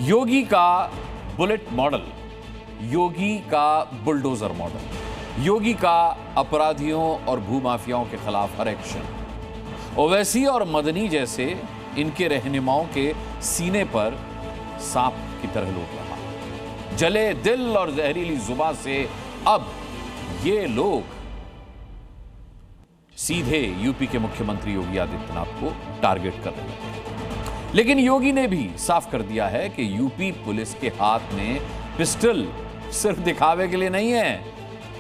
योगी का bullet model, योगी का bulldozer model, योगी का अपराधियों और भूमाफियाओं के खिलाफ हर एक्शन, ओवैसी और मदनी जैसे इनके रहनुमाओं के सीने पर सांप की तरह लौट रहा। जले दिल और जहरीली जुबान से अब ये लोग सीधे यूपी के मुख्यमंत्री योगी आदित्यनाथ को टारगेट कर रहे हैं। लेकिन योगी ने भी साफ कर दिया है कि यूपी पुलिस के हाथ में पिस्टल सिर्फ दिखावे के लिए नहीं है।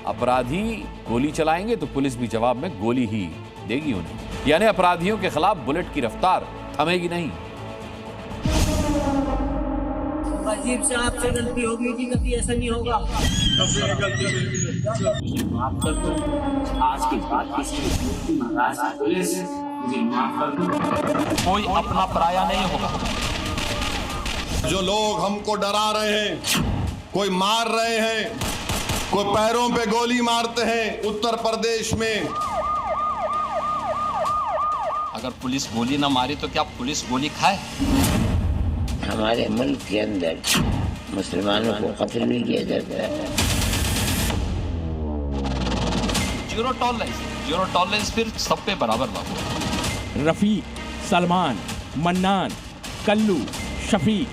अपराधी गोली चलाएंगे तो पुलिस भी जवाब में गोली ही देगी उन्हें, यानी अपराधियों के खिलाफ बुलेट की रफ्तार थमेगी नहीं। अजीब से आपसे गलती होगी कि कभी ऐसा नहीं होगा। माफ कर दो, आज के बाद किसी महाराज पुलिस मुझे माफ कर दो। कोई अपना पराया नहीं होगा। जो लोग हमको डरा रहे हैं, कोई मार रहे हैं, कोई पैरों पे गोली मारते हैं उत्तर प्रदेश में। अगर पुलिस गोली ना मारी तो क्या पुलिस गोली खाए? हमारे मुल्क के अंदर मुसलमानों को कत्ल भी किया जाता है। जीरो टॉलरेंस फिर सब पे बराबर लागू। रफीक, सलमान, मन्नान, कल्लू, शफीक,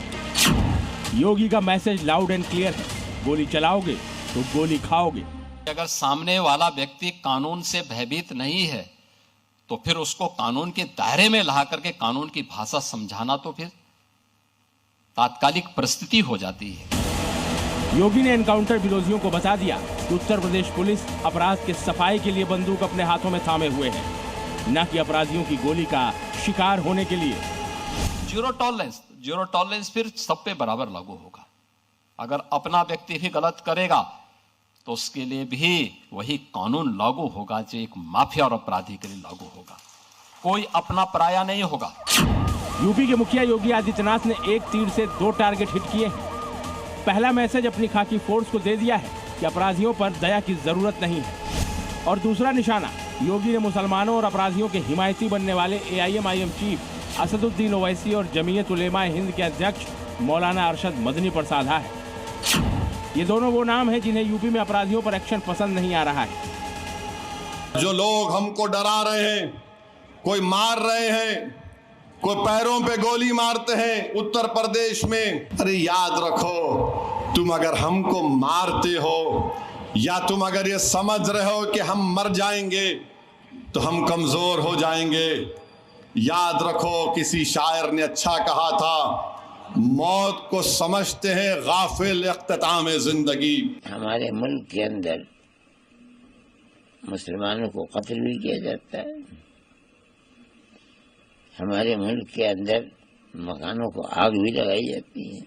योगी का मैसेज लाउड एंड क्लियर है, गोली चलाओगे तो गोली खाओगे। अगर सामने वाला व्यक्ति कानून से भयभीत नहीं है तो फिर उसको कानून के दायरे में ला करके कानून की भाषा समझाना तो फिर तात्कालिक परिस्थिति हो जाती है। योगी ने एनकाउंटर विरोधियों को बता दिया कि उत्तर प्रदेश पुलिस अपराध के सफाई के लिए बंदूक अपने हाथों में थामे हुए है, न कि अपराधियों की गोली का शिकार होने के लिए। जीरो टॉलरेंस फिर सब पे बराबर लागू होगा। अगर अपना व्यक्ति भी गलत करेगा तो उसके लिए भी वही कानून लागू होगा जो एक माफिया और अपराधी के लिए लागू होगा। कोई अपना पराया नहीं होगा। यूपी के मुखिया योगी आदित्यनाथ ने एक तीर से 2 टारगेट हिट किए हैं। पहला मैसेज अपनी खाकी फोर्स को दे दिया है कि अपराधियों पर दया की जरूरत नहीं है, और दूसरा निशाना योगी ने मुसलमानों और अपराधियों के हिमायती बनने वाले AIM-IM चीफ असदुद्दीन ओवैसी और जमीयत उलेमा हिंद के अध्यक्ष मौलाना अरशद मदनी पर साधा है। ये दोनों वो नाम हैं जिन्हें यूपी में अपराधियों पर एक्शन पसंद नहीं आ रहा है। जो लोग हमको डरा रहे हैं, कोई मार रहे हैं, कोई पैरों पे गोली मारते हैं उत्तर प्रदेश में, अरे याद रखो, तुम अगर हमको मारते हो या तुम अगर ये समझ रहे हो कि हम मर जाएंगे तो हम कमजोर हो जाएंगे। याद रखो, किसी शायर ने अच्छा कहा था, मौत को समझते हैं गाफिल इख्तिताम जिंदगी। हमारे मुल्क के अंदर मुसलमानों को कत्ल भी किया जाता है। हमारे मुल्क के अंदर मकानों को आग भी लगाई जाती है।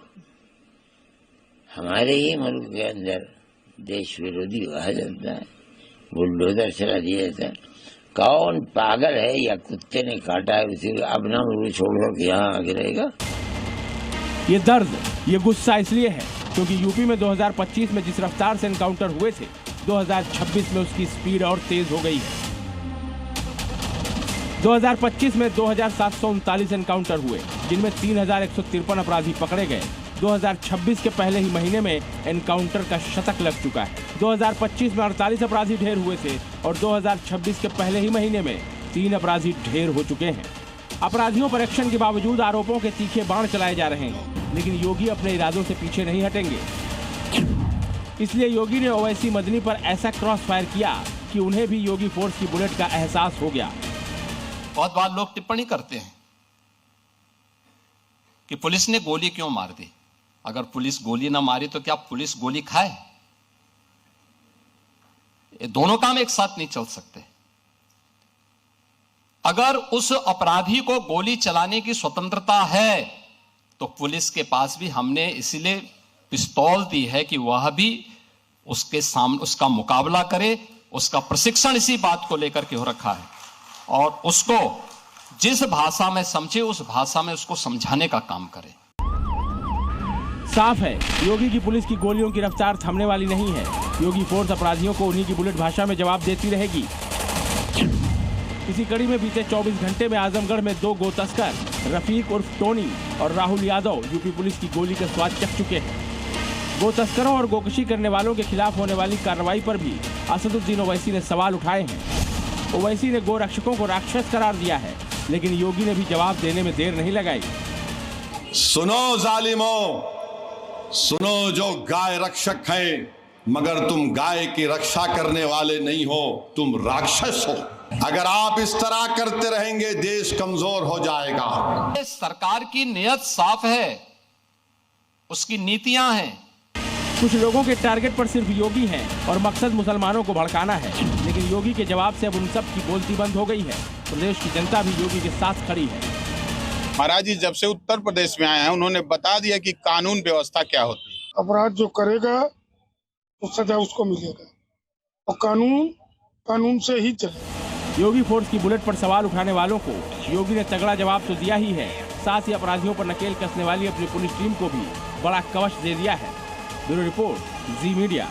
हमारे ही मुल्क के अंदर देश विरोधी कहा जाता है, बुलडोजर चला दिया जाता है। कौन पागल है या कुत्ते ने काटा है उसी को अपना मुल्क छोड़कर के यहाँ आगे रहेगा? ये दर्द, ये गुस्सा इसलिए है क्योंकि यूपी में 2025 में जिस रफ्तार से एनकाउंटर हुए थे, 2026 में उसकी स्पीड और तेज हो गई है। 2025 में 2739 एनकाउंटर हुए, जिनमें 3153 अपराधी पकड़े गए। 2026 के पहले ही महीने में एनकाउंटर का शतक लग चुका है। 2025 में 48 अपराधी ढेर हुए थे और 2026 के पहले ही महीने में 3 अपराधी ढेर हो चुके हैं। अपराधियों पर एक्शन के बावजूद आरोपों के तीखे बाण चलाए जा रहे हैं, लेकिन योगी अपने इरादों से पीछे नहीं हटेंगे। इसलिए योगी ने ओवैसी मदनी पर ऐसा क्रॉस फायर किया कि उन्हें भी योगी फोर्स की बुलेट का एहसास हो गया। बहुत बार लोग टिप्पणी करते हैं कि पुलिस ने गोली क्यों मार दी। अगर पुलिस गोली ना मारी तो क्या पुलिस गोली खाए? ये दोनों काम एक साथ नहीं चल सकते। अगर उस अपराधी को गोली चलाने की स्वतंत्रता है तो पुलिस के पास भी हमने इसलिए पिस्तौल दी है कि वह भी उसके सामने उसका मुकाबला करे। उसका प्रशिक्षण इसी बात को लेकर के हो रखा है और उसको जिस भाषा में समझे उस भाषा में उसको समझाने का काम करे। साफ है, योगी की पुलिस की गोलियों की रफ्तार थमने वाली नहीं है। योगी फोर्स अपराधियों को उन्हीं की बुलेट भाषा में जवाब देती रहेगी। इसी कड़ी में बीते 24 घंटे में आजमगढ़ में 2 गो तस्कर रफीक उर्फ टोनी और राहुल यादव यूपी पुलिस की गोली का स्वाद चख चुके हैं। गो तस्करों और गोकशी करने वालों के खिलाफ होने वाली कार्रवाई पर भी असदुद्दीन ओवैसी ने सवाल उठाए हैं। ओवैसी ने गो रक्षकों को राक्षस करार दिया है, लेकिन योगी ने भी जवाब देने में देर नहीं लगाई। सुनो जालिमों, सुनो जो गाय रक्षक हैं, मगर तुम गाय की रक्षा करने वाले नहीं हो, तुम राक्षस हो। अगर आप इस तरह करते रहेंगे देश कमजोर हो जाएगा। सरकार की नीयत साफ है, उसकी नीतियां हैं। कुछ लोगों के टारगेट पर सिर्फ योगी हैं और मकसद मुसलमानों को भड़काना है, लेकिन योगी के जवाब से अब उन सब की बोलती बंद हो गई है। प्रदेश की जनता भी योगी के साथ खड़ी है। महाराज जी जब से उत्तर प्रदेश में आए हैं उन्होंने बता दिया कि कानून व्यवस्था क्या होती है। अपराध जो करेगा तो सजा उसको मिलेगा और कानून से ही चलेगा। योगी फोर्स की बुलेट पर सवाल उठाने वालों को योगी ने तगड़ा जवाब तो दिया ही है, साथ ही अपराधियों पर नकेल कसने वाली अपनी पुलिस टीम को भी बड़ा कवच दे दिया है। ब्यूरो रिपोर्ट, जी मीडिया।